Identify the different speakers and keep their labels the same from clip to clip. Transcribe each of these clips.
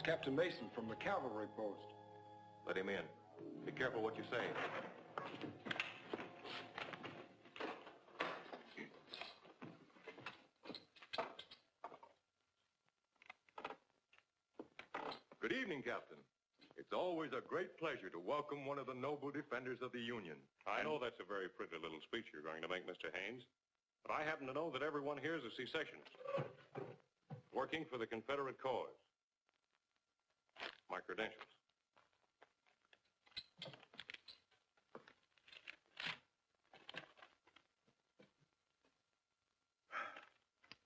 Speaker 1: Captain Mason from the cavalry post.
Speaker 2: Let him in. Be careful what you say. Good evening, Captain. It's always a great pleasure to welcome one of the noble defenders of the Union.
Speaker 3: I know that's a very pretty little speech you're going to make, Mr. Haynes, but I happen to know that everyone here is a secessionist, working for the Confederate cause. My credentials.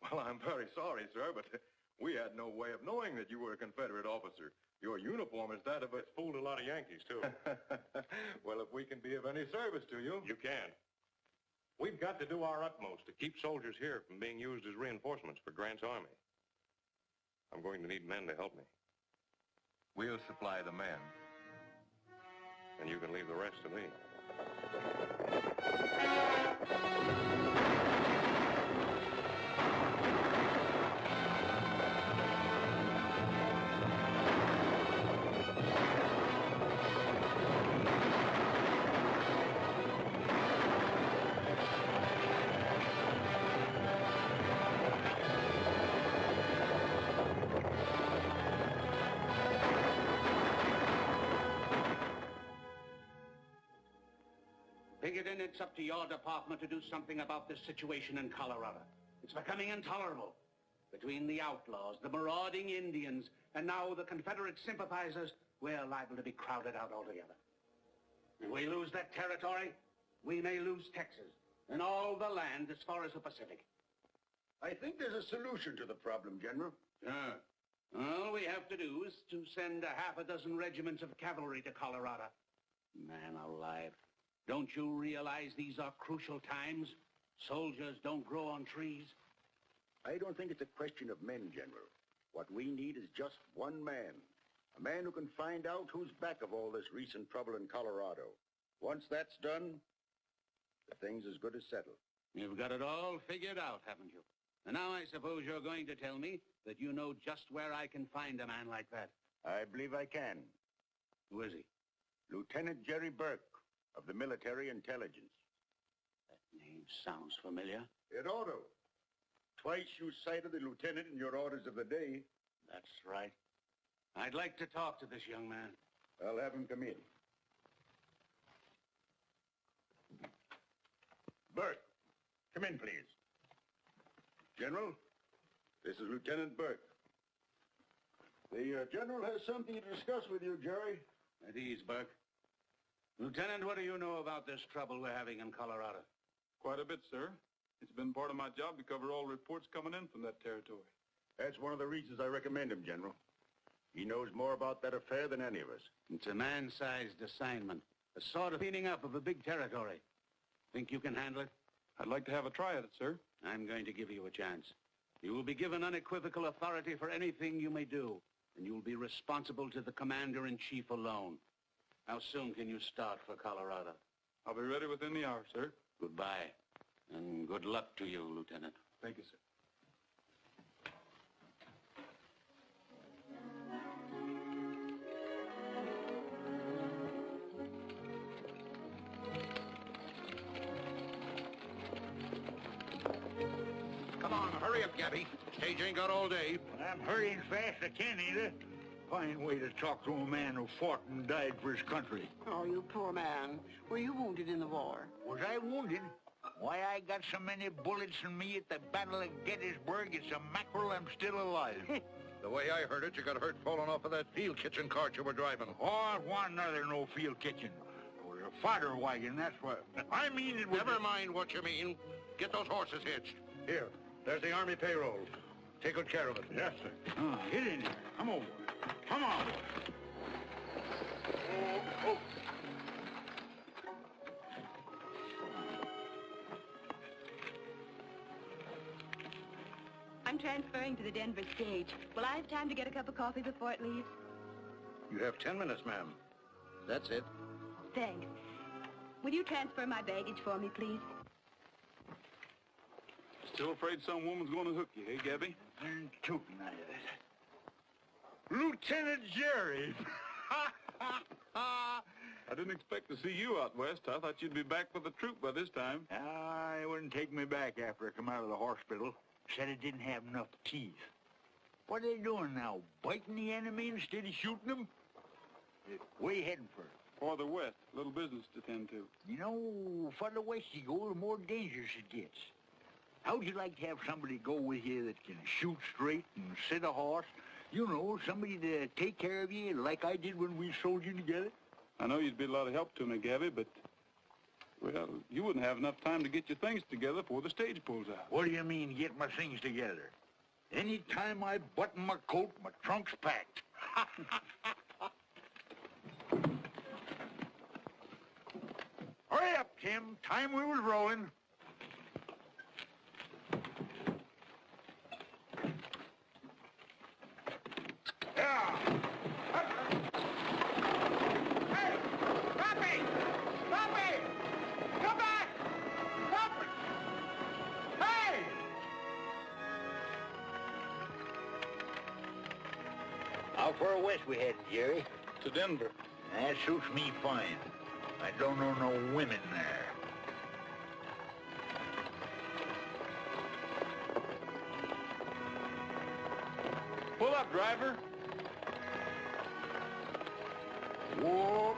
Speaker 2: Well, I'm very sorry, sir, but we had no way of knowing that you were a Confederate officer. Your uniform is that of a...
Speaker 3: It's fooled a lot of Yankees, too.
Speaker 2: Well, if we can be of any service to you...
Speaker 3: You can. We've got to do our utmost to keep soldiers here from being used as reinforcements for Grant's army. I'm going to need men to help me.
Speaker 2: We'll supply the men.
Speaker 3: And you can leave the rest to me.
Speaker 4: Then it's up to your department to do something about this situation in Colorado. It's becoming intolerable. Between the outlaws, the marauding Indians, and now the Confederate sympathizers, we're liable to be crowded out altogether. If we lose that territory, we may lose Texas and all the land as far as the Pacific.
Speaker 5: I think there's a solution to the problem, General.
Speaker 4: Sure. All we have to do is to send a half a dozen regiments of cavalry to Colorado. Man alive. Don't you realize these are crucial times? Soldiers don't grow on trees.
Speaker 5: I don't think it's a question of men, General. What we need is just one man. A man who can find out who's back of all this recent trouble in Colorado. Once that's done, the thing's as good as settled.
Speaker 4: You've got it all figured out, haven't you? And now I suppose you're going to tell me that you know just where I can find a man like that.
Speaker 5: I believe I can.
Speaker 4: Who is he?
Speaker 5: Lieutenant Jerry Burke of the Military Intelligence.
Speaker 4: That name sounds familiar.
Speaker 5: It ought to. Twice you cited the lieutenant in your orders of the day.
Speaker 4: That's right. I'd like to talk to this young man.
Speaker 5: I'll have him come in. Burke, come in, please. General, this is Lieutenant Burke. The General has something to discuss with you, Jerry.
Speaker 4: At ease, Burke. Lieutenant, what do you know about this trouble we're having in Colorado?
Speaker 6: Quite a bit, sir. It's been part of my job to cover all reports coming in from that territory.
Speaker 5: That's one of the reasons I recommend him, General. He knows more about that affair than any of us.
Speaker 4: It's a man-sized assignment, a sort of cleaning up of a big territory. Think you can handle it?
Speaker 6: I'd like to have a try at it, sir.
Speaker 4: I'm going to give you a chance. You will be given unequivocal authority for anything you may do, and you will be responsible to the commander-in-chief alone. How soon can you start for Colorado?
Speaker 6: I'll be ready within the hour, sir.
Speaker 4: Goodbye, and good luck to you, Lieutenant.
Speaker 6: Thank you, sir.
Speaker 4: Come on, hurry up, Gabby. Stage ain't got all day.
Speaker 7: I'm hurrying fast I can, ain't I? Fine way to talk to a man who fought and died for his country.
Speaker 8: Oh, you poor man. Were you wounded in the war?
Speaker 7: Was I wounded? Why, I got so many bullets in me at the Battle of Gettysburg, it's a mackerel I'm still alive.
Speaker 9: The way I heard it, you got hurt falling off of that field kitchen cart you were driving.
Speaker 7: Oh, it wasn't another no field kitchen. It was a fodder wagon, that's what. I mean it was...
Speaker 9: Never mind what you mean. Get those horses hitched. Here, there's the Army payroll. Take good care of it.
Speaker 7: Yes, sir. Get in here. Come over. Come on. Oh.
Speaker 10: I'm transferring to the Denver stage. Will I have time to get a cup of coffee before it leaves?
Speaker 9: You have 10 minutes, ma'am. That's it.
Speaker 10: Thanks. Will you transfer my baggage for me, please?
Speaker 6: Still afraid some woman's going to hook you, hey, Gabby?
Speaker 7: And tootin' out of it. Lieutenant Jerry.
Speaker 6: I didn't expect to see you out west. I thought you'd be back with the troop by this time.
Speaker 7: It wouldn't take me back after I come out of the hospital. Said it didn't have enough teeth. What are they doing now? Biting the enemy instead of shooting them? Where you heading for?
Speaker 6: Farther west, little business to tend to.
Speaker 7: You know, farther west you go, the more dangerous it gets. How'd you like to have somebody go with you that can shoot straight and sit a horse? You know, somebody to take care of you like I did when we soldiered together?
Speaker 6: I know you'd be a lot of help to me, Gabby, but, well, you wouldn't have enough time to get your things together before the stage pulls out.
Speaker 7: What do you mean, get my things together? Any time I button my coat, my trunk's packed. Hurry up, Tim. Time we was rolling. Yeah. Hey, stop me! Stop me! Come back! Stop me! Hey! How far west we heading, Jerry?
Speaker 6: To Denver.
Speaker 7: That suits me fine. I don't know no women there.
Speaker 6: Pull up, driver.
Speaker 7: Whoa.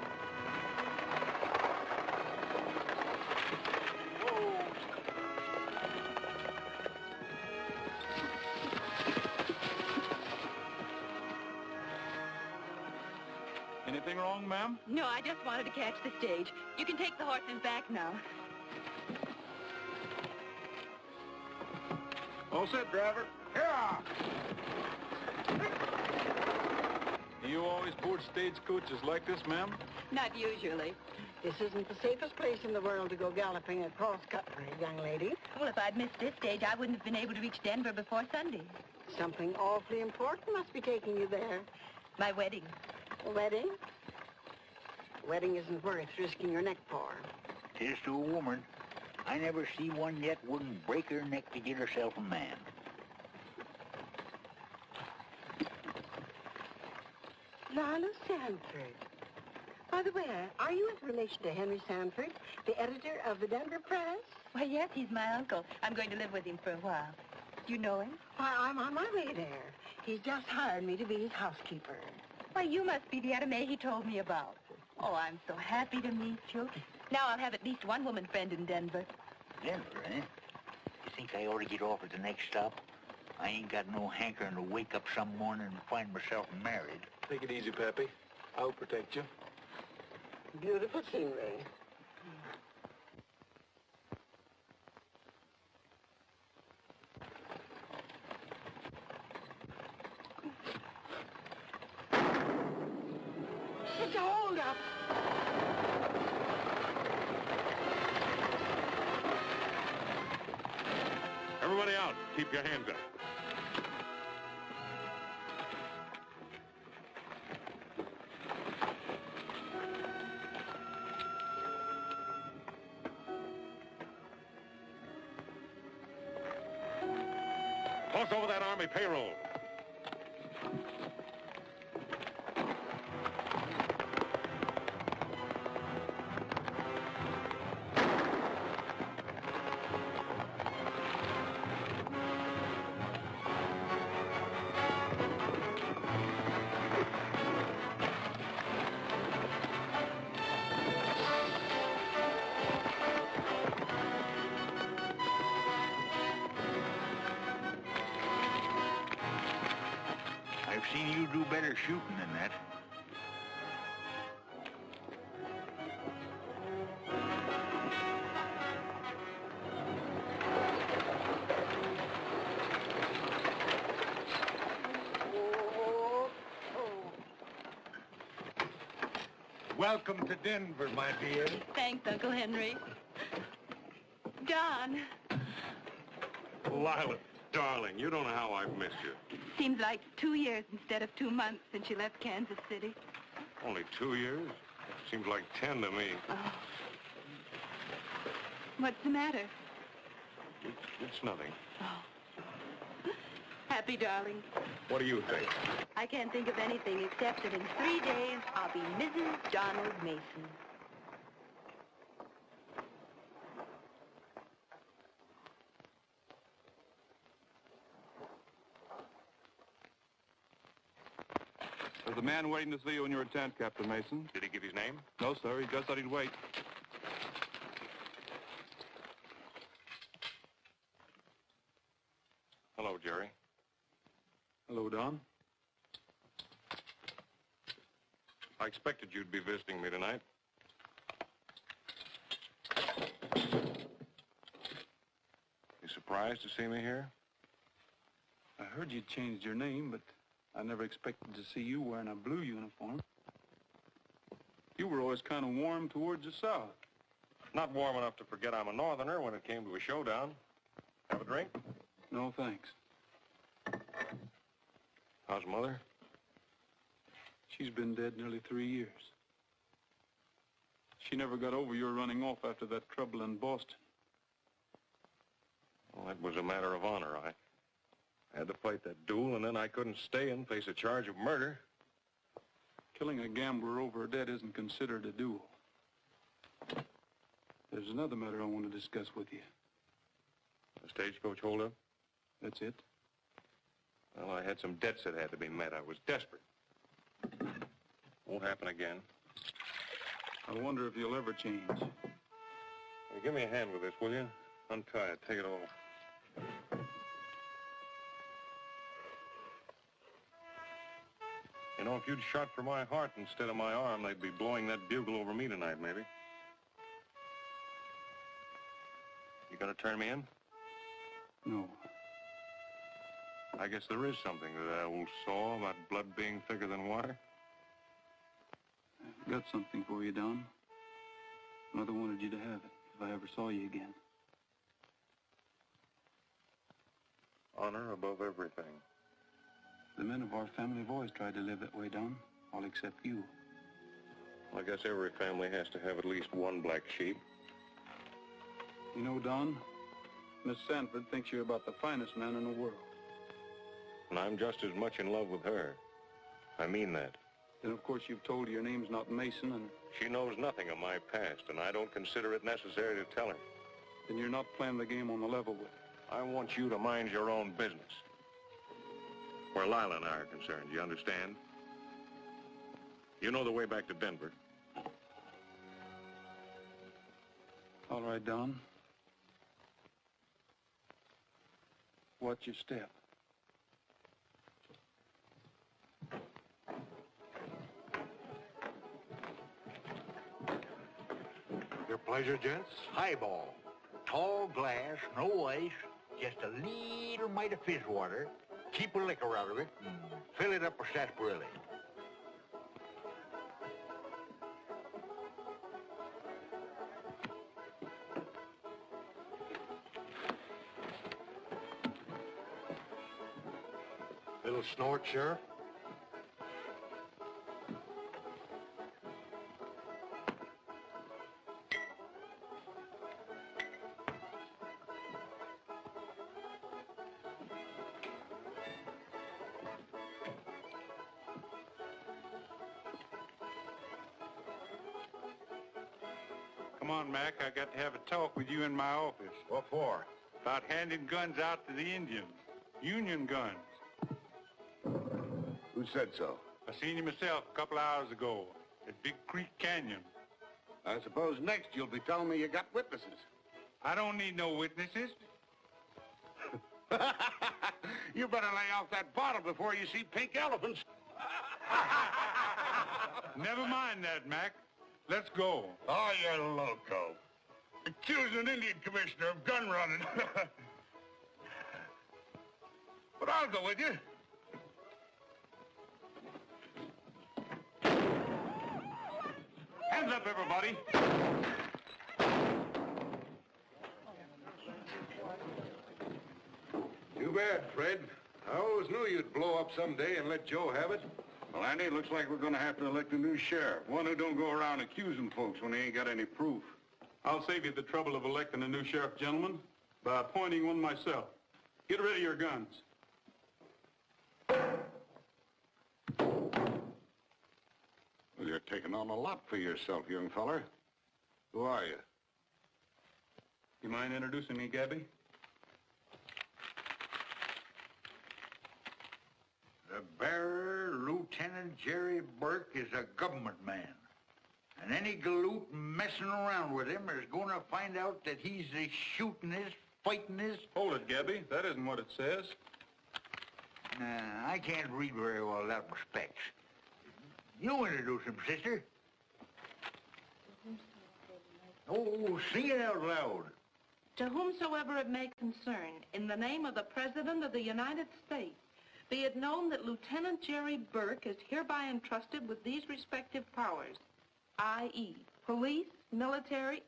Speaker 6: Anything wrong, ma'am?
Speaker 10: No, I just wanted to catch the stage. You can take the horses back now.
Speaker 6: All set, driver.
Speaker 7: Yeah.
Speaker 6: You always board stagecoaches like this, ma'am?
Speaker 10: Not usually.
Speaker 8: This isn't the safest place in the world to go galloping across country, young lady.
Speaker 10: Well, if I'd missed this stage, I wouldn't have been able to reach Denver before Sunday.
Speaker 8: Something awfully important must be taking you there.
Speaker 10: My wedding.
Speaker 8: A wedding? A wedding isn't worth risking your neck for.
Speaker 7: Tis to a woman. I never see one yet wouldn't break her neck to get herself a man.
Speaker 8: Lila Sanford. By the way, are you in relation to Henry Sanford, the editor of the Denver Press?
Speaker 10: Why, yes, he's my uncle. I'm going to live with him for a while. Do you know him?
Speaker 8: Why, I'm on my way there. He's just hired me to be his housekeeper.
Speaker 10: Why, you must be the Etta Mae he told me about. Oh, I'm so happy to meet you. Now I'll have at least one woman friend in Denver.
Speaker 7: Denver, eh? You think I ought to get off at the next stop? I ain't got no hankering to wake up some morning and find myself married.
Speaker 6: Take it easy, Pappy. I'll protect you.
Speaker 8: Beautiful scenery. It's a hold-up.
Speaker 3: Everybody out. Keep your hands up. Toss over that Army payroll.
Speaker 7: I've seen you do better shooting than that.
Speaker 9: Welcome to Denver, my dear.
Speaker 10: Thanks, Uncle Henry. Don,
Speaker 3: Lila, darling, you don't know how I've missed you.
Speaker 10: seems like 2 years instead of 2 months since you left Kansas City.
Speaker 3: Only 2 years? Seems like 10 to me.
Speaker 10: Oh. What's the matter?
Speaker 3: It's nothing.
Speaker 10: Oh. happy, darling?
Speaker 2: What do you think?
Speaker 10: I can't think of anything except that in 3 days I'll be Mrs. Donald Mason.
Speaker 6: There's a man waiting to see you in your tent, Captain Mason.
Speaker 3: Did he give his name?
Speaker 6: No, sir. He just said he'd wait.
Speaker 3: Hello, Jerry.
Speaker 6: Hello, Don.
Speaker 3: I expected you'd be visiting me tonight. You surprised to see me here?
Speaker 6: I heard you'd changed your name, but I never expected to see you wearing a blue uniform. You were always kind of warm towards the South.
Speaker 3: Not warm enough to forget I'm a Northerner when it came to a showdown. Have a drink?
Speaker 6: No, thanks.
Speaker 3: How's Mother?
Speaker 6: She's been dead nearly 3 years. She never got over your running off after that trouble in Boston.
Speaker 3: Well, that was a matter of honor. I had to fight that duel, and then I couldn't stay and face a charge of murder.
Speaker 6: Killing a gambler over a debt isn't considered a duel. There's another matter I want to discuss with you.
Speaker 3: The stagecoach holdup?
Speaker 6: That's it?
Speaker 3: Well, I had some debts that had to be met. I was desperate. Won't happen again.
Speaker 6: I wonder if you'll ever change.
Speaker 3: Hey, give me a hand with this, will you? Untie it. Take it off. You know, if you'd shot for my heart instead of my arm, they'd be blowing that bugle over me tonight, maybe. You gonna turn me in?
Speaker 6: No.
Speaker 3: I guess there is something to that old saw about blood being thicker than water.
Speaker 6: I've got something for you, Don. Mother wanted you to have it if I ever saw you again.
Speaker 3: Honor above everything.
Speaker 6: The men of our family have always tried to live that way, Don, all except you.
Speaker 3: I guess every family has to have at least one black sheep.
Speaker 6: You know, Don, Miss Sanford thinks you're about the finest man in the world.
Speaker 3: And I'm just as much in love with her. I mean that.
Speaker 6: Then, of course, you've told her your name's not Mason, and...
Speaker 3: She knows nothing of my past, and I don't consider it necessary to tell her.
Speaker 6: Then you're not playing the game on the level with her.
Speaker 3: I want you to mind your own business. Where Lila and I are concerned, you understand? You know the way back to Denver.
Speaker 6: All right, Don. Watch your step.
Speaker 7: Your pleasure, gents. Highball. Tall glass, no ice, just a little mite of fizz water. Keep a liquor out of it and fill it up with sarsaparilla.
Speaker 9: Little snort, Sheriff?
Speaker 6: Come on, Mac. I got to have a talk with you in my office.
Speaker 9: What for?
Speaker 6: About handing guns out to the Indians. Union guns.
Speaker 5: Who said so?
Speaker 6: I seen you myself a couple hours ago at Big Creek Canyon.
Speaker 5: I suppose next you'll be telling me you got witnesses.
Speaker 6: I don't need no witnesses.
Speaker 5: You better lay off that bottle before you see pink elephants.
Speaker 6: Never mind that, Mac. Let's go.
Speaker 5: Oh, you're loco. Accusing an Indian commissioner of gun running. But I'll go with you.
Speaker 6: Hands up, everybody.
Speaker 9: Too bad, Fred. I always knew you'd blow up someday and let Joe have it.
Speaker 5: Well, Andy, it looks like we're going to have to elect a new sheriff. One who don't go around accusing folks when they ain't got any proof.
Speaker 6: I'll save you the trouble of electing a new sheriff, gentlemen, by appointing one myself. Get rid of your guns.
Speaker 9: taking on a lot for yourself, young feller. Who are you?
Speaker 6: You mind introducing me, Gabby?
Speaker 7: The bearer, Lieutenant Jerry Burke, is a government man. And any galoot messing around with him is going to find out that he's the shootingest, fightingest...
Speaker 6: Hold it, Gabby. That isn't what it says.
Speaker 7: Nah, I can't read very well that respects. You introduce him, sister. Oh, sing it out loud.
Speaker 10: To whomsoever it may concern, in the name of the President of the United States, be it known that Lieutenant Jerry Burke is hereby entrusted with these respective powers, i.e., police, military...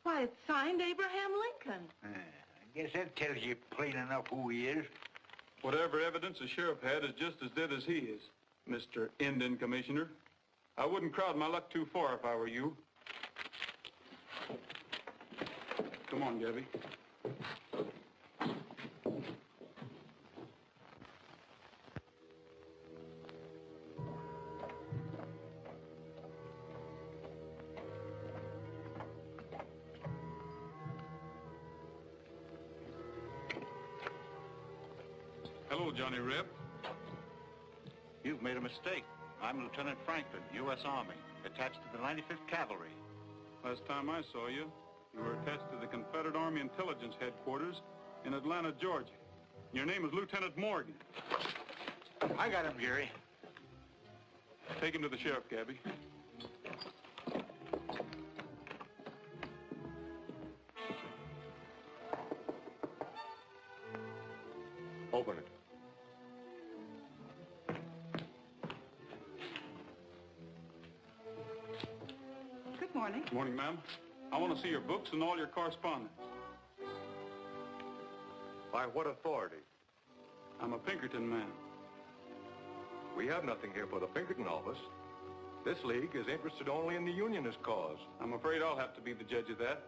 Speaker 10: Why, it's signed Abraham Lincoln.
Speaker 7: I guess that tells you plain enough who he is.
Speaker 6: Whatever evidence the sheriff had is just as dead as he is, Mr. Indian Commissioner. I wouldn't crowd my luck too far if I were you. Come on, Gabby. Hello, Johnny Reb.
Speaker 11: You've made a mistake. I'm Lieutenant Franklin, U.S. Army, attached to the 95th Cavalry.
Speaker 6: Last time I saw you, you were attached to the Confederate Army Intelligence Headquarters in Atlanta, Georgia. Your name is Lieutenant Morgan.
Speaker 7: I got him, Jerry.
Speaker 6: Take him to the sheriff, Gabby.
Speaker 2: Open it.
Speaker 10: Good morning.
Speaker 6: Good morning, ma'am. I want to see your books and all your correspondence.
Speaker 2: By what authority?
Speaker 6: I'm a Pinkerton man.
Speaker 2: We have nothing here for the Pinkerton office. This league is interested only in the Unionist cause.
Speaker 6: I'm afraid I'll have to be the judge of that.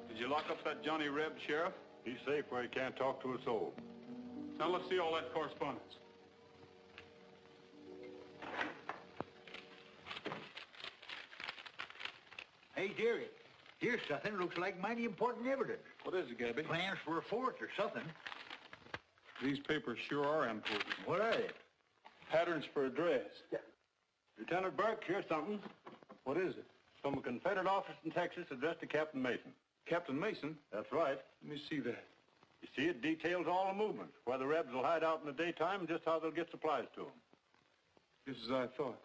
Speaker 6: Did you lock up that Johnny Reb, Sheriff?
Speaker 9: He's safe where he can't talk to a soul.
Speaker 6: Now let's see all that correspondence.
Speaker 7: Hey, Jerry, here's something looks like mighty important evidence.
Speaker 6: What is it, Gabby?
Speaker 7: Plans for a fort or something.
Speaker 6: These papers sure are important.
Speaker 7: What are they?
Speaker 6: Patterns for a dress.
Speaker 11: Yeah. Lieutenant Burke, here's something.
Speaker 6: What is it?
Speaker 11: From a Confederate office in Texas addressed to Captain Mason.
Speaker 6: Captain Mason?
Speaker 11: That's right.
Speaker 6: Let me see that.
Speaker 11: You see, it details all the movements, where the Rebs will hide out in the daytime and just how they'll get supplies to them.
Speaker 6: Just as I thought.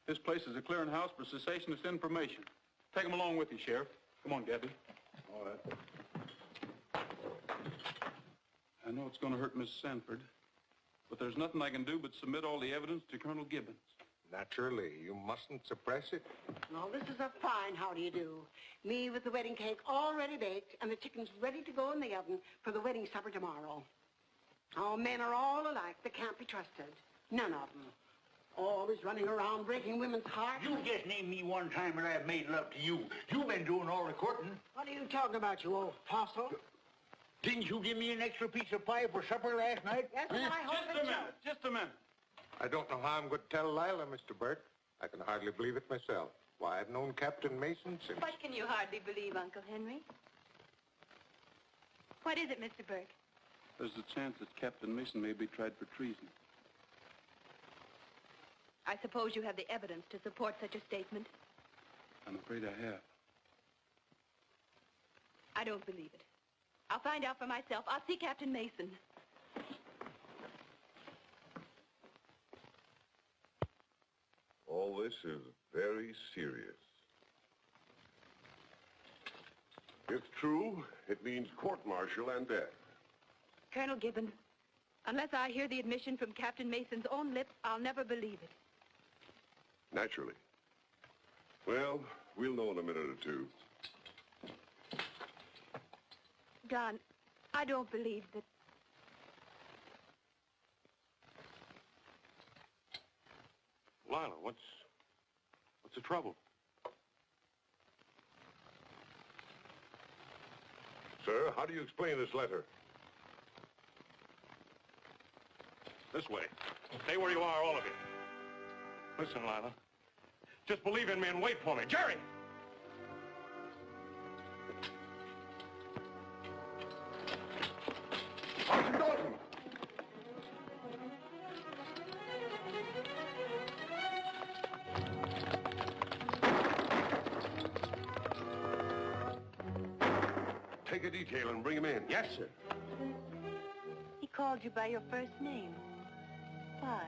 Speaker 6: This place is a clearinghouse for secessionist information. Take them along with you, Sheriff. Come on, Gabby.
Speaker 11: All right.
Speaker 6: I know it's going to hurt Miss Sanford, but there's nothing I can do but submit all the evidence to Colonel Gibbons.
Speaker 2: Naturally, you mustn't suppress it.
Speaker 8: No, this is a fine how do you do. Me with the wedding cake already baked and the chickens ready to go in the oven for the wedding supper tomorrow. Oh, men are all alike. They can't be trusted. None of them. Always running around breaking women's hearts.
Speaker 7: You just named me one time when I've made love to you. You've been doing all the courting.
Speaker 8: What are you talking about, you old fossil?
Speaker 7: Didn't you give me an extra piece of pie for supper last night?
Speaker 8: Yes, and I hope
Speaker 6: Just a minute. Just a minute.
Speaker 2: I don't know how I'm going to tell Lila, Mr. Burke. I can hardly believe it myself. Why, I've known Captain Mason since...
Speaker 10: What can you hardly believe, Uncle Henry? What is it, Mr. Burke?
Speaker 6: There's a chance that Captain Mason may be tried for treason.
Speaker 10: I suppose you have the evidence to support such a statement.
Speaker 6: I'm afraid I have.
Speaker 10: I don't believe it. I'll find out for myself. I'll see Captain Mason.
Speaker 12: All this is very serious. If true, it means court-martial and death.
Speaker 10: Colonel Gibbons, unless I hear the admission from Captain Mason's own lips, I'll never believe it.
Speaker 12: Naturally. Well, we'll know in a minute or two.
Speaker 10: Don, I don't believe that...
Speaker 3: Lila, what's the trouble?
Speaker 12: Sir, how do you explain this letter?
Speaker 3: This way. Stay where you are, all of you. Listen, Lila. Just believe in me and wait for me. Jerry!
Speaker 12: Sergeant Dalton! Take a detail and bring him in.
Speaker 3: Yes, sir.
Speaker 13: He called you by your first name. Why?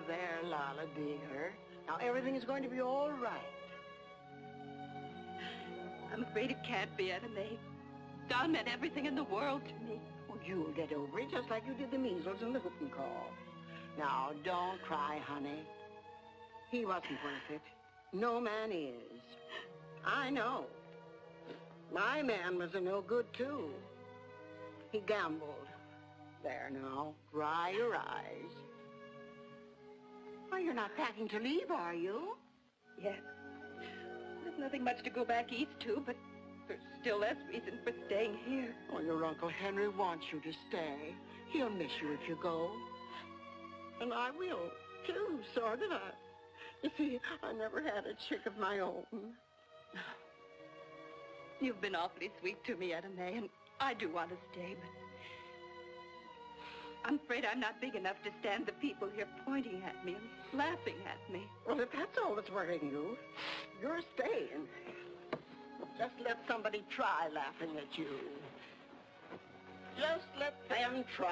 Speaker 8: There, Lala, dear. Now, everything is going to be all right.
Speaker 13: I'm afraid it can't be, Etta May. Don meant everything in the world to me.
Speaker 8: Well, you'll get over it just like you did the measles and the whooping cough. Now, don't cry, honey. He wasn't worth it. No man is. I know. My man was a no good, too. He gambled. There now, dry your eyes. Well, you're not packing to leave, are you?
Speaker 13: Yes. There's nothing much to go back east to, but there's still less reason for staying here.
Speaker 8: Oh, your Uncle Henry wants you to stay. He'll miss you if you go. And I will, too, sort of. You see, I never had a chick of my own.
Speaker 13: You've been awfully sweet to me, Etta May, and I do want to stay, but I'm afraid I'm not big enough to stand the people here pointing at me and laughing at me.
Speaker 8: Well, if that's all that's worrying you, you're staying. Just let somebody try laughing at you. Just let them try.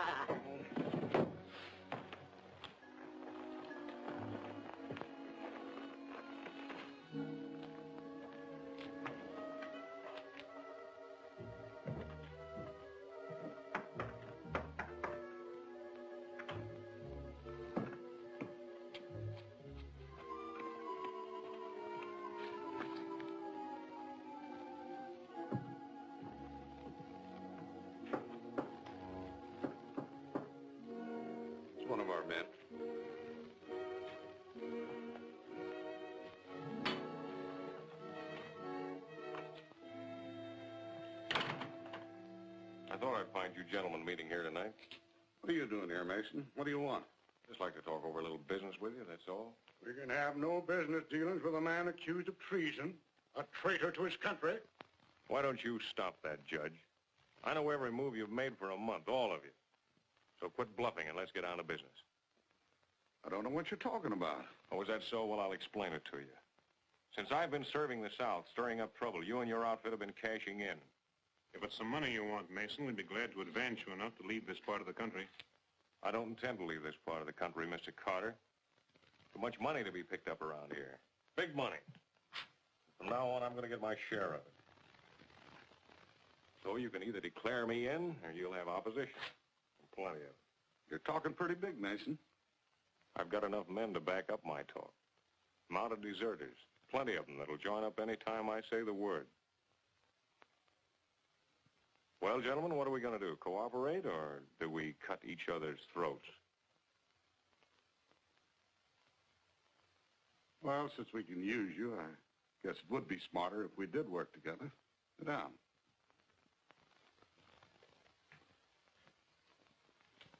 Speaker 12: One of our men.
Speaker 3: I thought I'd find you gentlemen meeting here tonight.
Speaker 12: What are you doing here, Mason? What do you want?
Speaker 3: Just like to talk over a little business with you, that's all.
Speaker 1: We can have no business dealings with a man accused of treason, a traitor to his country.
Speaker 3: Why don't you stop that, Judge? I know every move you've made for a month, all of you. So quit bluffing and let's get down to business.
Speaker 12: I don't know what you're talking about.
Speaker 3: Oh, is that so? Well, I'll explain it to you. Since I've been serving the South, stirring up trouble, you and your outfit have been cashing in.
Speaker 11: If it's some money you want, Mason, we'd be glad to advance you enough to leave this part of the country.
Speaker 3: I don't intend to leave this part of the country, Mr. Carter. Too much money to be picked up around here. Big money. From now on, I'm going to get my share of it. So you can either declare me in, or you'll have opposition. Plenty of it.
Speaker 12: You're talking pretty big, Mason.
Speaker 3: I've got enough men to back up my talk. Mounted deserters. Plenty of them that'll join up any time I say the word. Well, gentlemen, what are we going to do? Cooperate, or do we cut each other's throats?
Speaker 12: Well, since we can use you, I guess it would be smarter if we did work together. Sit down.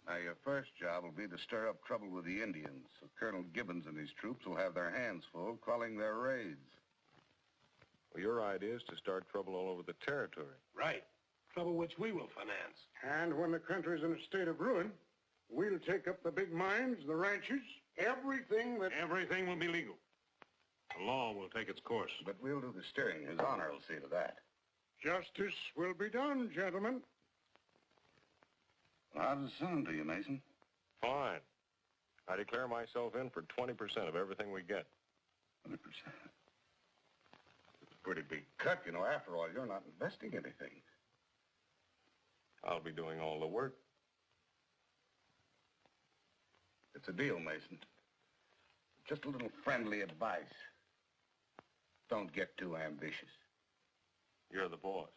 Speaker 12: Now, your first job will be to stir up trouble with the Indians, so Colonel Gibbons and his troops will have their hands full quelling their raids.
Speaker 3: Well, your idea is to start trouble all over the territory.
Speaker 9: Right. Trouble which we will finance.
Speaker 1: And when the country's in a state of ruin, we'll take up the big mines, the ranches, everything that...
Speaker 11: Everything will be legal. The law will take its course.
Speaker 12: But we'll do the steering. His Honor will see to that.
Speaker 1: Justice will be done, gentlemen.
Speaker 12: How does it sound to you, Mason?
Speaker 3: Fine. I declare myself in for 20% of everything we get.
Speaker 12: 20%. It's a pretty big cut, you know. After all, you're not investing anything.
Speaker 3: I'll be doing all the work.
Speaker 12: It's a deal, Mason. Just a little friendly advice. Don't get too ambitious.
Speaker 3: You're the boss.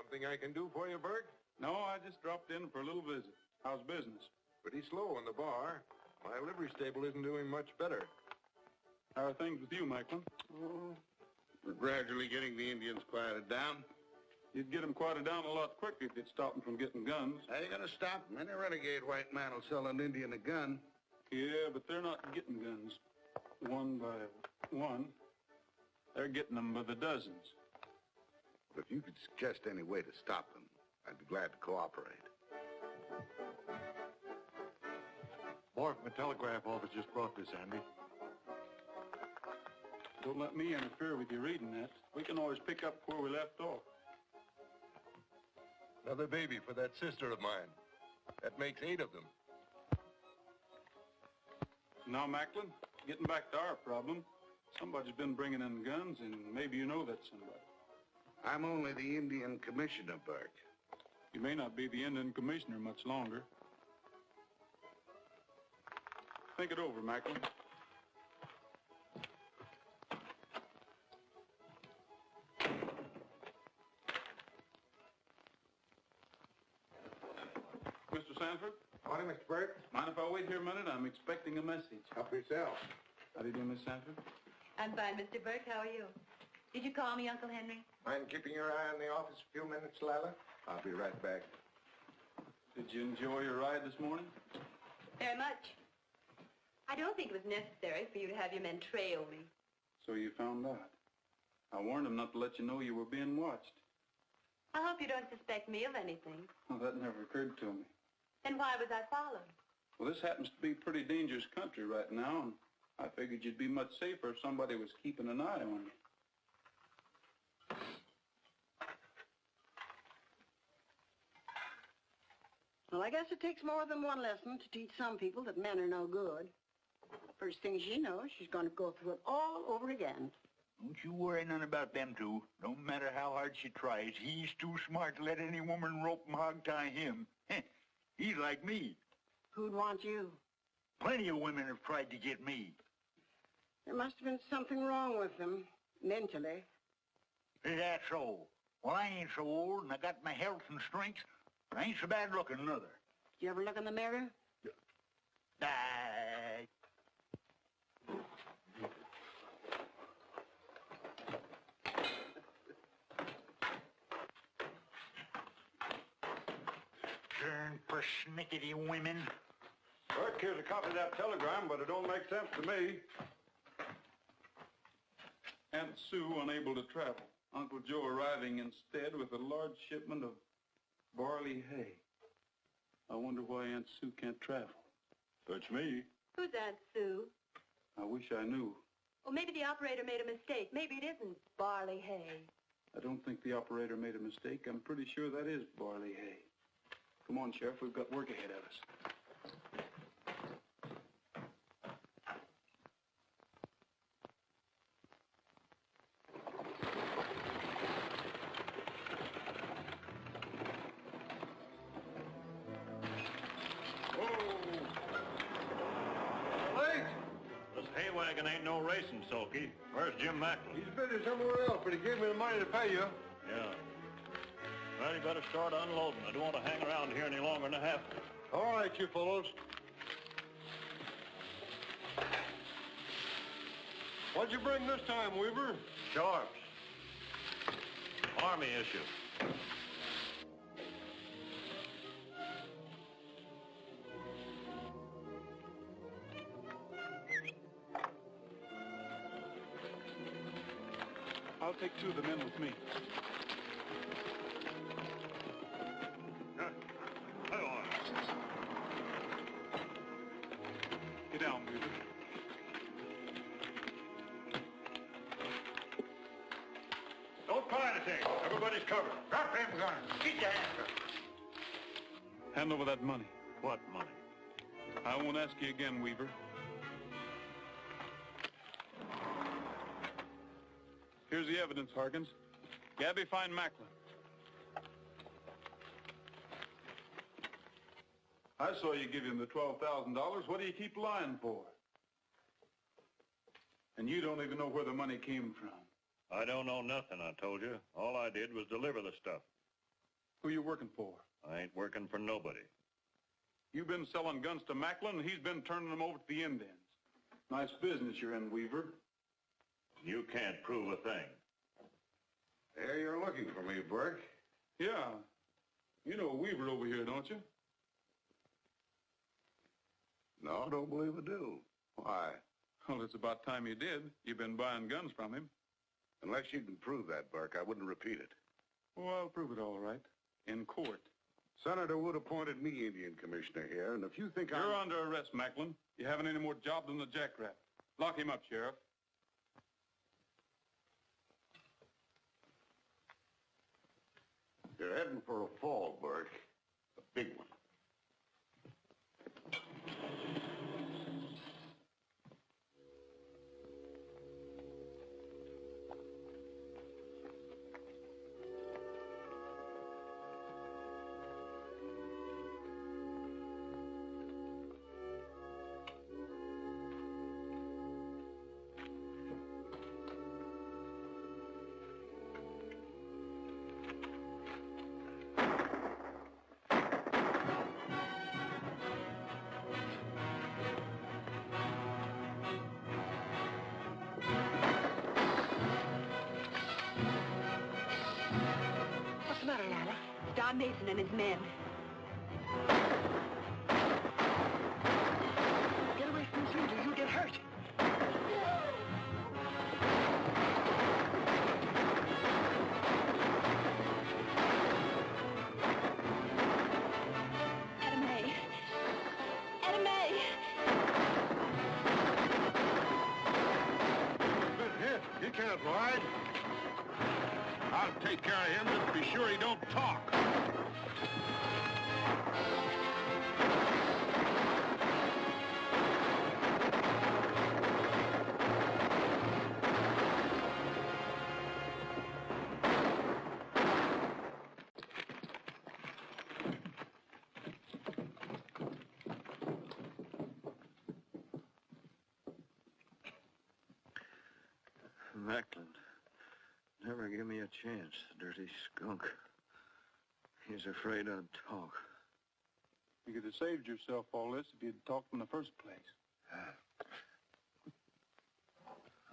Speaker 2: Something I can do for you, Burke?
Speaker 6: No, I just dropped in for a little visit. How's business?
Speaker 2: Pretty slow in the bar. My livery stable isn't doing much better.
Speaker 6: How are things with you, Macklin?
Speaker 5: Oh, we're gradually getting the Indians quieted down.
Speaker 6: You'd get them quieted down a lot quicker if you'd stop them from getting guns.
Speaker 5: How you gonna stop them? Any renegade white man will sell an Indian a gun.
Speaker 6: Yeah, but they're not getting guns one by one. They're getting them by the dozens.
Speaker 5: But if you could suggest any way to stop them, I'd be glad to cooperate.
Speaker 9: Boy from the telegraph office just brought this, Andy.
Speaker 6: Don't let me interfere with you reading that. We can always pick up where we left off.
Speaker 2: Another baby for that sister of mine. That makes 8 of them.
Speaker 6: Now, Macklin, getting back to our problem, somebody's been bringing in guns, and maybe you know that somebody.
Speaker 5: I'm only the Indian commissioner, Burke.
Speaker 6: You may not be the Indian commissioner much longer. Think it over, Macklin. Mr. Sanford?
Speaker 2: Howdy, Mr. Burke.
Speaker 6: Mind if I wait here a minute? I'm expecting a message.
Speaker 2: Help yourself.
Speaker 6: How do you do, Miss Sanford?
Speaker 13: I'm fine, Mr. Burke. How are you? Did you call me, Uncle Henry?
Speaker 2: Mind keeping your eye on the office a few minutes, Lila? I'll be right back.
Speaker 6: Did you enjoy your ride this morning?
Speaker 13: Very much. I don't think it was necessary for you to have your men trail me.
Speaker 6: So you found out. I warned them not to let you know you were being watched.
Speaker 13: I hope you don't suspect me of anything.
Speaker 6: Well, that never occurred to me.
Speaker 13: Then why was I followed?
Speaker 6: Well, this happens to be a pretty dangerous country right now, and I figured you'd be much safer if somebody was keeping an eye on you.
Speaker 8: Well, I guess it takes more than one lesson to teach some people that men are no good. First thing she knows, she's going to go through it all over again.
Speaker 7: Don't you worry none about them two. No matter how hard she tries, he's too smart to let any woman rope and hog-tie him. He's like me.
Speaker 8: Who'd want you?
Speaker 7: Plenty of women have tried to get me.
Speaker 8: There must have been something wrong with them, mentally.
Speaker 7: Is that so? Well, I ain't so old, and I got my health and strength, but I ain't so bad looking, neither.
Speaker 8: Did you ever look in the mirror?
Speaker 7: Darn persnickety women.
Speaker 2: Burke, here's a copy of that telegram, but it don't make sense to me.
Speaker 6: Aunt Sue unable to travel. Uncle Joe arriving instead with a large shipment of barley hay. I wonder why Aunt Sue can't travel. Touch me.
Speaker 13: Who's Aunt Sue?
Speaker 6: I wish I knew.
Speaker 13: Well, maybe the operator made a mistake. Maybe it isn't barley hay.
Speaker 6: I don't think the operator made a mistake. I'm pretty sure that is barley hay. Come on, Sheriff. We've got work ahead of us.
Speaker 3: Wagon ain't no racing, Sulky. Where's Jim Macklin?
Speaker 2: He's busy somewhere else, but he gave me the money to pay you.
Speaker 3: Yeah. Well, you better start unloading. I don't want to hang around here any longer than I have to.
Speaker 2: All right, you fellows.
Speaker 3: What'd you bring this time, Weaver?
Speaker 11: Sharps. Army issue.
Speaker 6: I'll take 2 of the men with me. Get down, Weaver.
Speaker 3: Don't try anything. Everybody's covered.
Speaker 9: Drop them guns. Get your hands up.
Speaker 6: Hand over that money.
Speaker 11: What money?
Speaker 6: I won't ask you again, Weaver. Here's the evidence, Harkins. Gabby, find Macklin. I saw you give him the $12,000. What do you keep lying for? And you don't even know where the money came from.
Speaker 11: I don't know nothing, I told you. All I did was deliver the stuff.
Speaker 6: Who you working for?
Speaker 11: I ain't working for nobody.
Speaker 6: You've been selling guns to Macklin, and he's been turning them over to the Indians. Nice business you're in, Weaver.
Speaker 11: You can't prove a thing.
Speaker 12: There you're looking for me, Burke.
Speaker 6: Yeah. You know Weaver over here, don't you?
Speaker 12: No, don't believe I do. Why?
Speaker 6: Well, it's about time you did. You've been buying guns from him.
Speaker 12: Unless you can prove that, Burke, I wouldn't repeat it.
Speaker 6: Oh, I'll prove it all right. In court.
Speaker 12: Senator Wood appointed me Indian Commissioner here, and if you think
Speaker 6: You're under arrest, Macklin. You haven't any more job than the jackrabbit. Lock him up, Sheriff.
Speaker 12: You're heading for a fall, Burke. A big one.
Speaker 8: What's the matter, Lila?
Speaker 13: Don Mason and his men.
Speaker 8: Get away from the street or you'll get hurt.
Speaker 9: He can't ride. I'll take care of him, just be sure he don't talk.
Speaker 14: Macklin never give me a chance, the dirty skunk. He's afraid I'd talk.
Speaker 6: You could have saved yourself all this if you'd talked in the first place.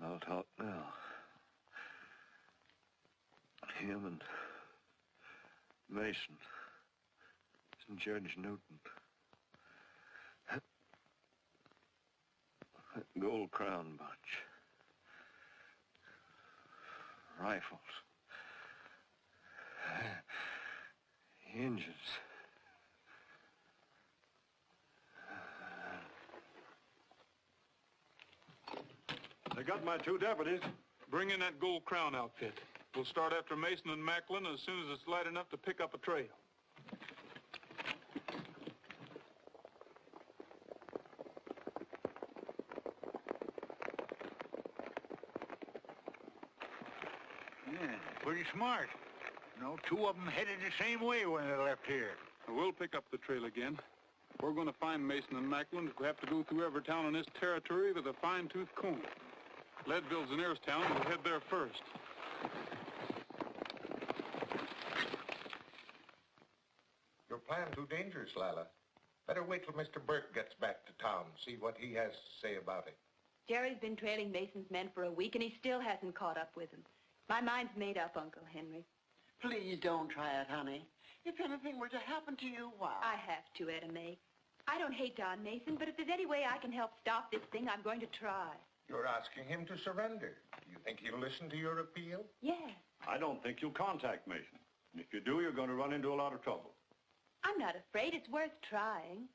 Speaker 14: I'll talk now. Him and Mason and Judge Newton. That Gold Crown bunch. Rifles. Engines.
Speaker 3: They got my 2 deputies.
Speaker 6: Bring in that Gold Crown outfit. We'll start after Mason and Macklin as soon as it's light enough to pick up a trail.
Speaker 7: Yeah, pretty smart. You know, 2 of them headed the same way when they left here.
Speaker 6: We'll pick up the trail again. We're going to find Mason and Macklin if we have to go through every town in this territory with a fine-tooth comb. Leadville's the nearest town. We'll head there first.
Speaker 9: Your plan too dangerous, Lila. Better wait till Mr. Burke gets back to town, see what he has to say about it.
Speaker 13: Jerry's been trailing Mason's men for a week, and he still hasn't caught up with them. My mind's made up, Uncle Henry.
Speaker 8: Please don't try it, honey. If anything were to happen to you, why?
Speaker 13: I have to, Etta May. I don't hate Don Mason, but if there's any way I can help stop this thing, I'm going to try.
Speaker 9: You're asking him to surrender. You think he'll listen to your appeal?
Speaker 13: Yes.
Speaker 6: I don't think you'll contact Mason. And if you do, you're going to run into a lot of trouble.
Speaker 13: I'm not afraid. It's worth trying.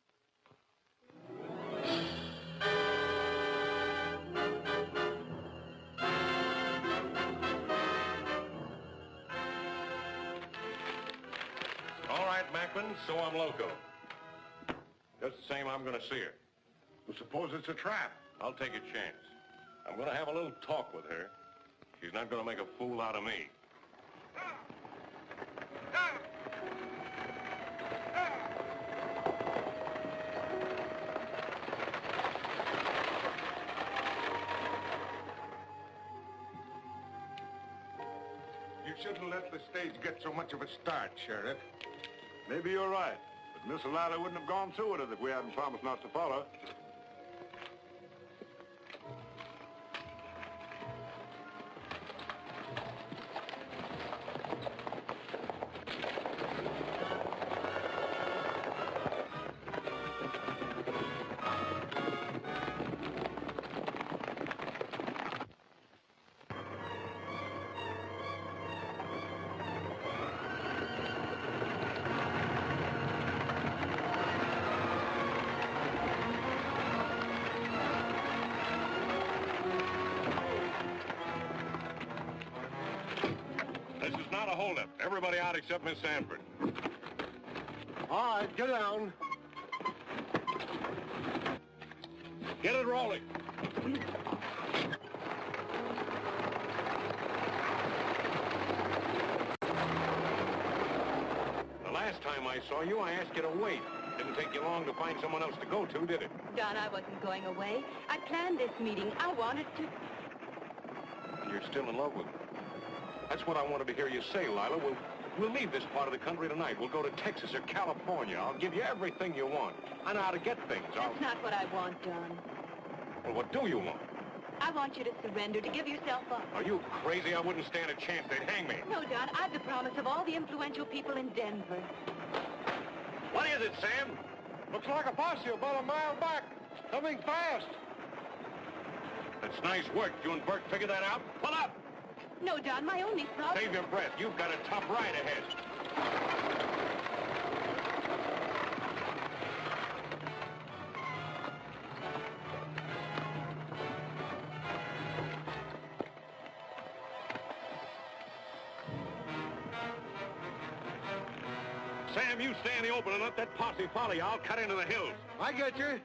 Speaker 3: All right, Macklin, so I'm loco. Just the same, I'm going to see her.
Speaker 9: Well, suppose it's a trap.
Speaker 3: I'll take a chance. I'm going to have a little talk with her. She's not going to make a fool out of me.
Speaker 9: You shouldn't let the stage get so much of a start, Sheriff.
Speaker 6: Maybe you're right. But Miss Lila wouldn't have gone through with it if we hadn't promised not to follow.
Speaker 3: This is not a holdup. Everybody out except Miss Sanford.
Speaker 1: All right, get down.
Speaker 3: Get it rolling. The last time I saw you, I asked you to wait. Didn't take you long to find someone else to go to, did it?
Speaker 13: Don, I wasn't going away. I planned this meeting. I wanted to...
Speaker 3: You're still in love with me. That's what I wanted to hear you say, Lila. We'll leave this part of the country tonight. We'll go to Texas or California. I'll give you everything you want. I know how to get things.
Speaker 13: That's not what I want, Don.
Speaker 3: Well, what do you want?
Speaker 13: I want you to surrender, to give yourself up.
Speaker 3: Are you crazy? I wouldn't stand a chance. They'd hang me.
Speaker 13: No, Don, I've the promise of all the influential people in Denver.
Speaker 3: What is it, Sam?
Speaker 1: Looks like a posse about a mile back. Coming fast.
Speaker 3: That's nice work. You and Burke figured that out? Pull up!
Speaker 13: No, Don, my only problem...
Speaker 3: Save your breath. You've got a tough ride ahead. Sam, you stay in the open and let that posse follow you. I'll cut into the hills.
Speaker 1: I get you.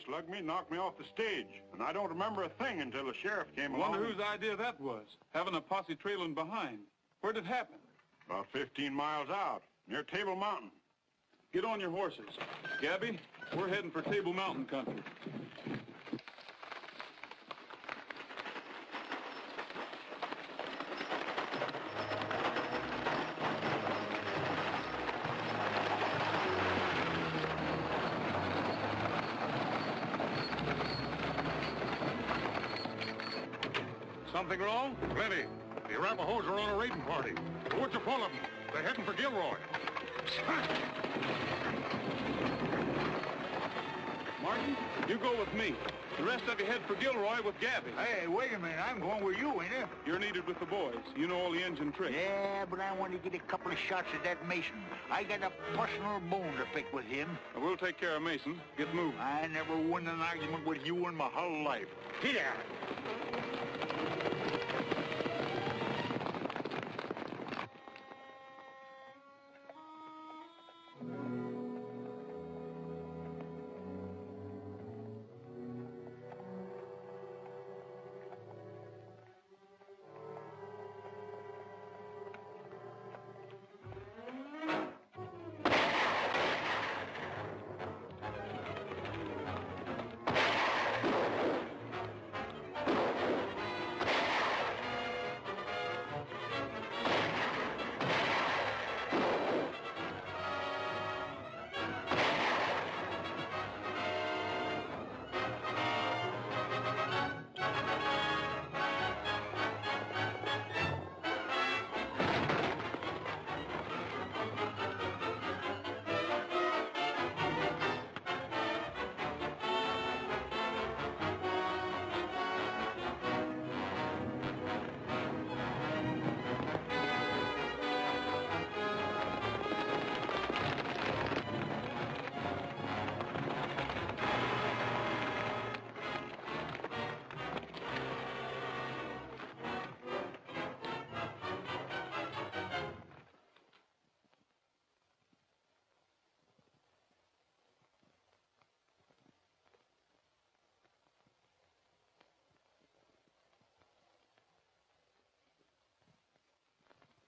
Speaker 6: Slugged me, knocked me off the stage. And I don't remember a thing until the sheriff came along.
Speaker 15: Wonder whose idea that was, having a posse trailing behind. Where'd it happen?
Speaker 6: About 15 miles out, near Table Mountain.
Speaker 15: Get on your horses. Gabby, we're heading for Table Mountain country.
Speaker 3: Something wrong?
Speaker 9: Plenty. The Arapahoes are on a raiding party. The woods are full of them. They're heading for Gilroy.
Speaker 15: Martin, you go with me. The rest of you head for Gilroy with Gabby.
Speaker 7: Hey, wait a minute. I'm going with you, ain't I?
Speaker 15: You're needed with the boys. You know all the engine tricks.
Speaker 7: Yeah, but I want to get a couple of shots at that Mason. I got a personal bone to pick with him.
Speaker 15: We'll take care of Mason. Get moving.
Speaker 7: I never won an argument with you in my whole life. Here.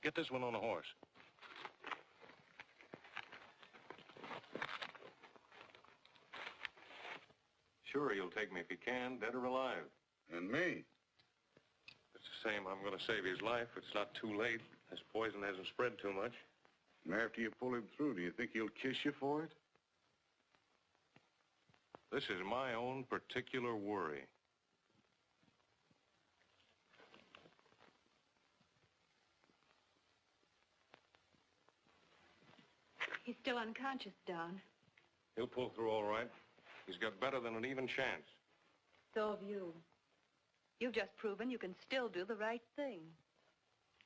Speaker 3: Get this one on a horse. Sure, you'll take me if you can, dead or alive.
Speaker 12: And me?
Speaker 3: It's the same. I'm going to save his life. It's not too late. This poison hasn't spread too much.
Speaker 12: And after you pull him through, do you think he'll kiss you for it?
Speaker 3: This is my own particular worry.
Speaker 13: He's still unconscious, Don.
Speaker 3: He'll pull through all right. He's got better than an even chance.
Speaker 13: So have you. You've just proven you can still do the right thing.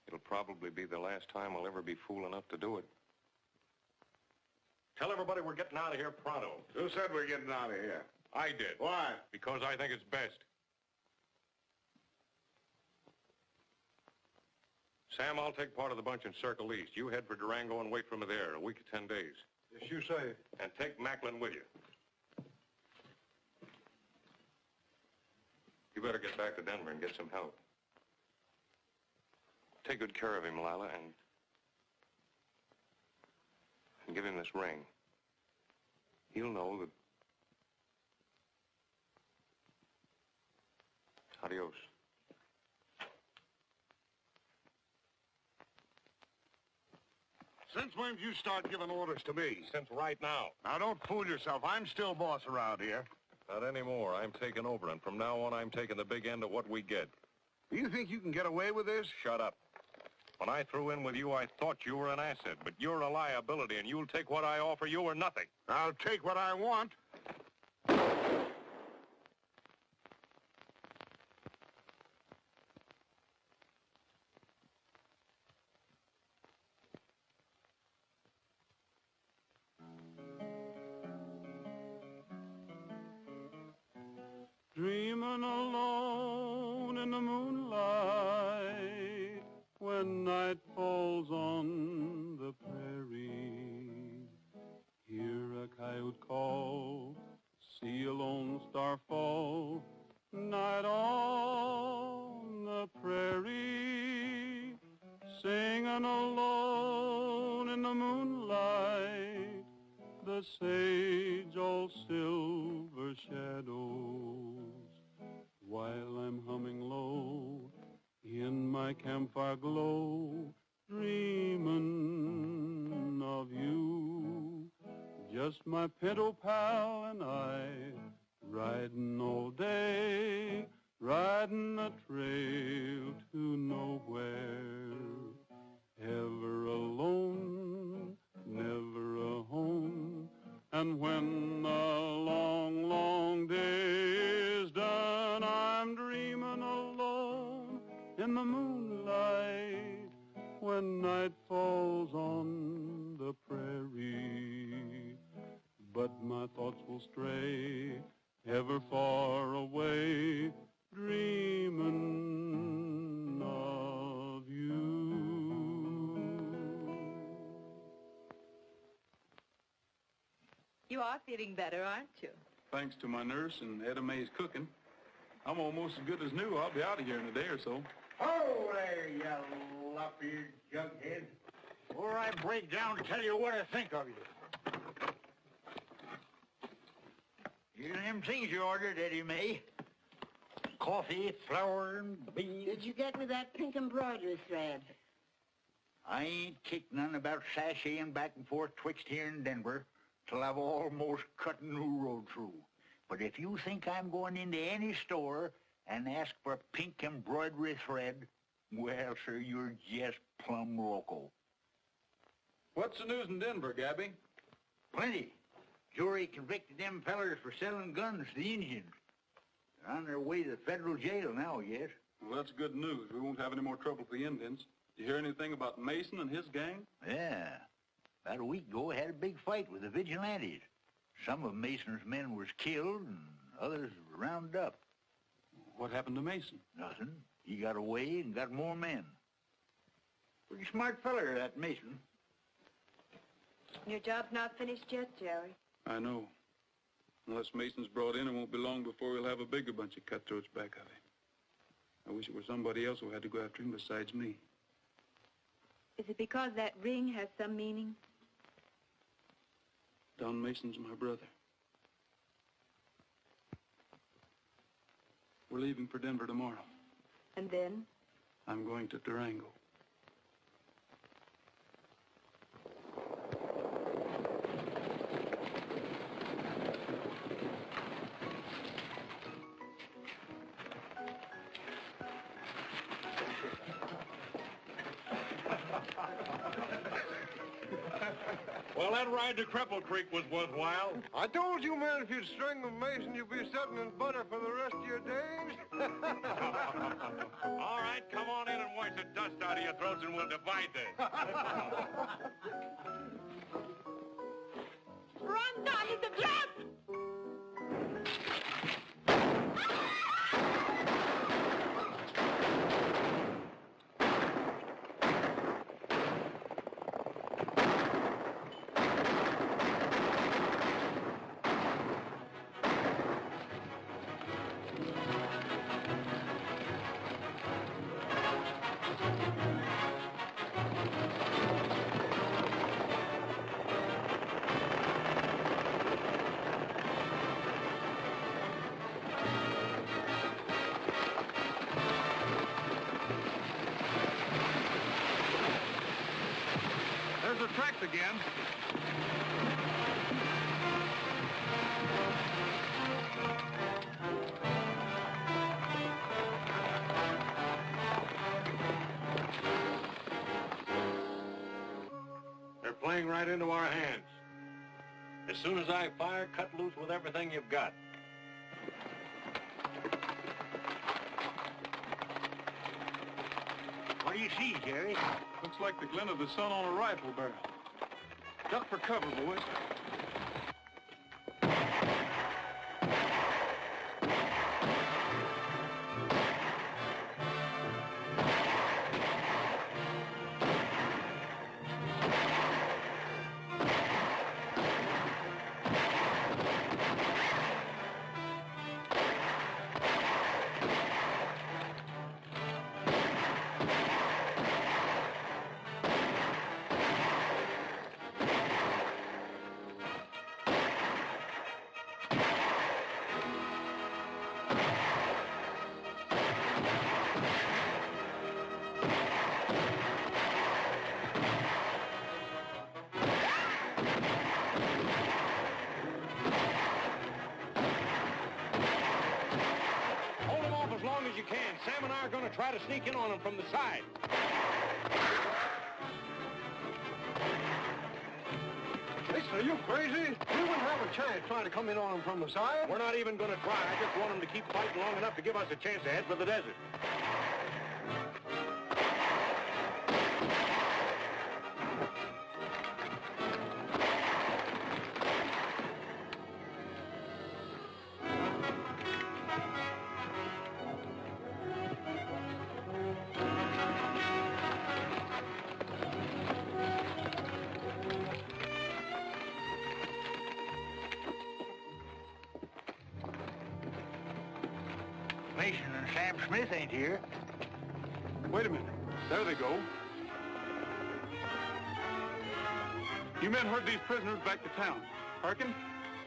Speaker 3: It'll probably be the last time I'll ever be fool enough to do it. Tell everybody we're getting out of here pronto.
Speaker 12: Who said we're getting out of here?
Speaker 3: I did.
Speaker 12: Why?
Speaker 3: Because I think it's best. Sam, I'll take part of the bunch in Circle East. You head for Durango and wait for me there, a week or 10 days.
Speaker 1: Yes, you say.
Speaker 3: And take Macklin with you. You better get back to Denver and get some help. Take good care of him, Lila, and give him this ring. He'll know that... Adios.
Speaker 9: Since when did you start giving orders to me?
Speaker 3: Since right now.
Speaker 9: Now, don't fool yourself. I'm still boss around here.
Speaker 3: Not anymore. I'm taking over, and from now on, I'm taking the big end of what we get.
Speaker 9: Do you think you can get away with this?
Speaker 3: Shut up. When I threw in with you, I thought you were an asset, but you're a liability, and you'll take what I offer you or nothing.
Speaker 9: I'll take what I want.
Speaker 6: Dreaming alone in the moonlight when night falls on the prairie. Hear a coyote call, see a lone star fall, night on the prairie. Singing alone in the moonlight, the sage all silver shadows, while I'm humming low in my campfire glow, dreaming of you. Just my pinto pal and I, riding all day, riding a trail to nowhere. Ever alone, never a home, and when the long, long day is done, I'm dreaming alone in the moonlight when night falls on the prairie. But my thoughts will stray ever far away, dreaming of you.
Speaker 13: You are feeling better, aren't you?
Speaker 6: Thanks to my nurse and Etta Mae's cooking. I'm almost as good as new. I'll be out of here in a day or so.
Speaker 5: Oh, there, you lop-eared jughead.
Speaker 7: Before I break down to tell you what I think of you. Here's them things you ordered, Eddie Mae. Coffee, flour, and beans.
Speaker 8: Did you get me that pink embroidery thread?
Speaker 7: I ain't kicked none about sashaying back and forth twixt here and Denver till I've almost cut a new road through. But if you think I'm going into any store and ask for pink embroidery thread, well, sir, you're just plumb loco.
Speaker 6: What's the news in Denver, Gabby?
Speaker 7: Plenty. Jury convicted them fellers for selling guns to the Indians. They're on their way to the federal jail now, yes.
Speaker 6: Well, that's good news. We won't have any more trouble with the Indians. Did you hear anything about Mason and his gang?
Speaker 7: Yeah. About a week ago, I had a big fight with the vigilantes. Some of Mason's men was killed and others were rounded up.
Speaker 6: What happened to Mason?
Speaker 7: Nothing. He got away and got more men. Pretty smart feller, that Mason.
Speaker 13: Your job's not finished yet, Jerry.
Speaker 6: I know. Unless Mason's brought in, it won't be long before we'll have a bigger bunch of cutthroats back of him. I wish it were somebody else who had to go after him besides me.
Speaker 13: Is it because that ring has some meaning?
Speaker 6: Don Mason's my brother. We're leaving for Denver tomorrow.
Speaker 13: And then?
Speaker 6: I'm going to Durango.
Speaker 3: Well, that ride to Cripple Creek was worthwhile.
Speaker 9: I told you, man, if you'd string the Mason, you'd be sitting in butter for the rest of your days.
Speaker 3: All right, come on in and wash the dust out of your throats and we'll divide this.
Speaker 10: Run, Don, it's a trap!
Speaker 15: There's the tracks again.
Speaker 3: They're playing right into our hands. As soon as I fire, cut loose with everything you've got.
Speaker 7: What do you see, Jerry?
Speaker 6: Looks like the glint of the sun on a rifle barrel. Duck for cover, boys.
Speaker 3: As you can. Sam and I are going to try to sneak in on them from the side.
Speaker 9: Listen, are you crazy? We wouldn't have a chance trying to come in on them from the side.
Speaker 3: We're not even going to try. I just want them to keep fighting long enough to give us a chance to head for the desert.
Speaker 7: Mason and Sam Smith ain't here.
Speaker 6: Wait a minute. There they go. You men herd these prisoners back to town. Harkin,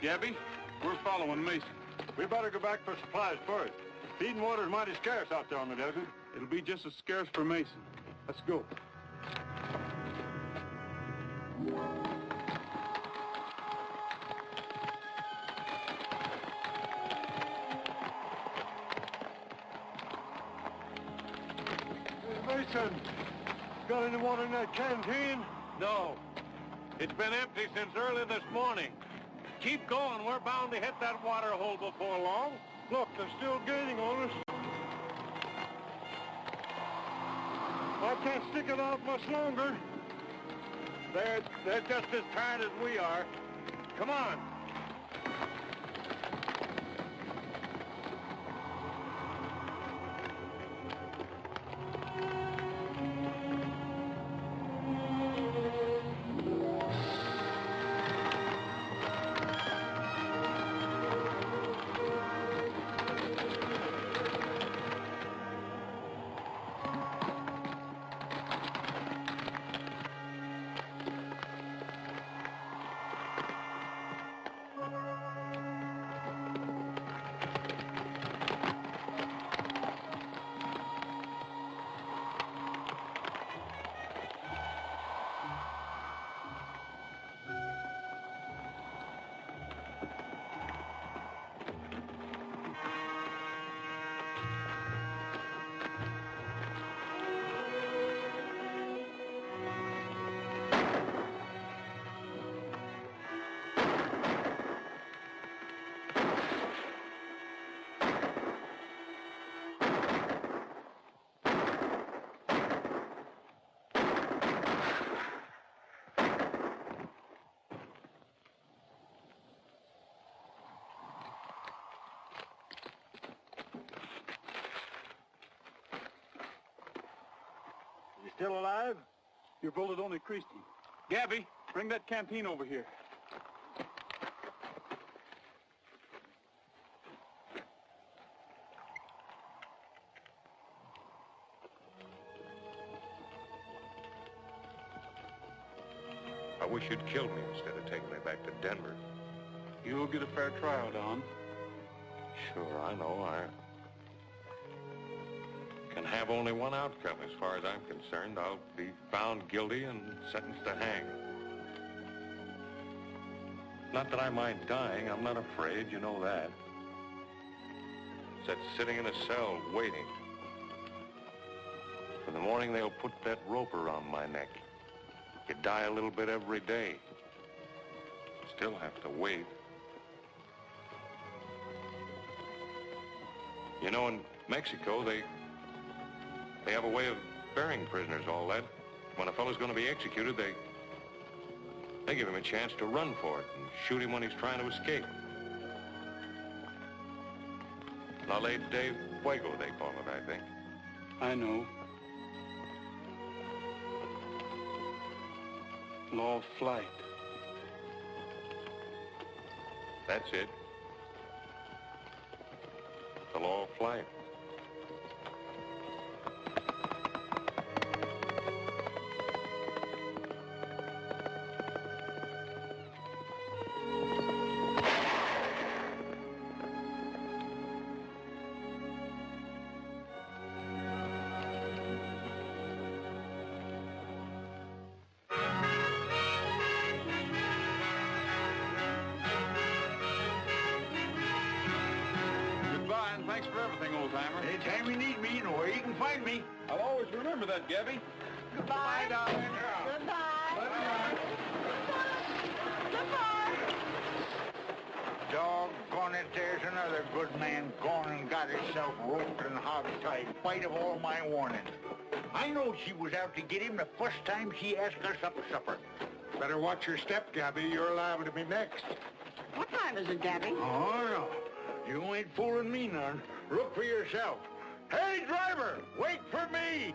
Speaker 6: Gabby, we're following Mason.
Speaker 9: We better go back for supplies first. Feed and water's mighty scarce out there on the desert.
Speaker 6: It'll be just as scarce for Mason. Let's go.
Speaker 9: Mason, got any water in that canteen?
Speaker 3: No. It's been empty since early this morning. Keep going. We're bound to hit that water hole before long.
Speaker 9: Look, they're still gaining on us. I can't stick it out much longer.
Speaker 3: They're just as tired as we are. Come on.
Speaker 1: still alive?
Speaker 6: Your bullet only creased him. Gabby, bring that canteen over here.
Speaker 3: I wish you'd killed me instead of taking me back to Denver.
Speaker 6: You'll get a fair trial, Don.
Speaker 3: Sure, I know. I can have only one outcome as far as I'm concerned. I'll be found guilty and sentenced to hang. Not that I mind dying. I'm not afraid. You know that. It's that sitting in a cell waiting. In the morning, they'll put that rope around my neck. You die a little bit every day. Still have to wait. You know, in Mexico, they have a way of burying prisoners, all that. When a fellow's going to be executed, they give him a chance to run for it and shoot him when he's trying to escape. La Ley de Fuego, they call it, I think.
Speaker 6: I know. Law of flight.
Speaker 3: That's it. The law of flight.
Speaker 6: Thanks for everything, old-timer.
Speaker 7: Anytime you need me, you know where you can find me.
Speaker 6: I'll always remember that, Gabby.
Speaker 8: Goodbye, darling. Goodbye. Goodbye.
Speaker 7: Doggone it, there's another good man gone and got himself roped and hog-tied, spite of all my warning. I know she was out to get him the first time she asked us up to supper.
Speaker 1: Better watch your step, Gabby. You're liable to be next.
Speaker 8: What time is it, Gabby?
Speaker 7: Oh, no. You ain't fooling me none. Look for yourself. Hey, driver, wait for me!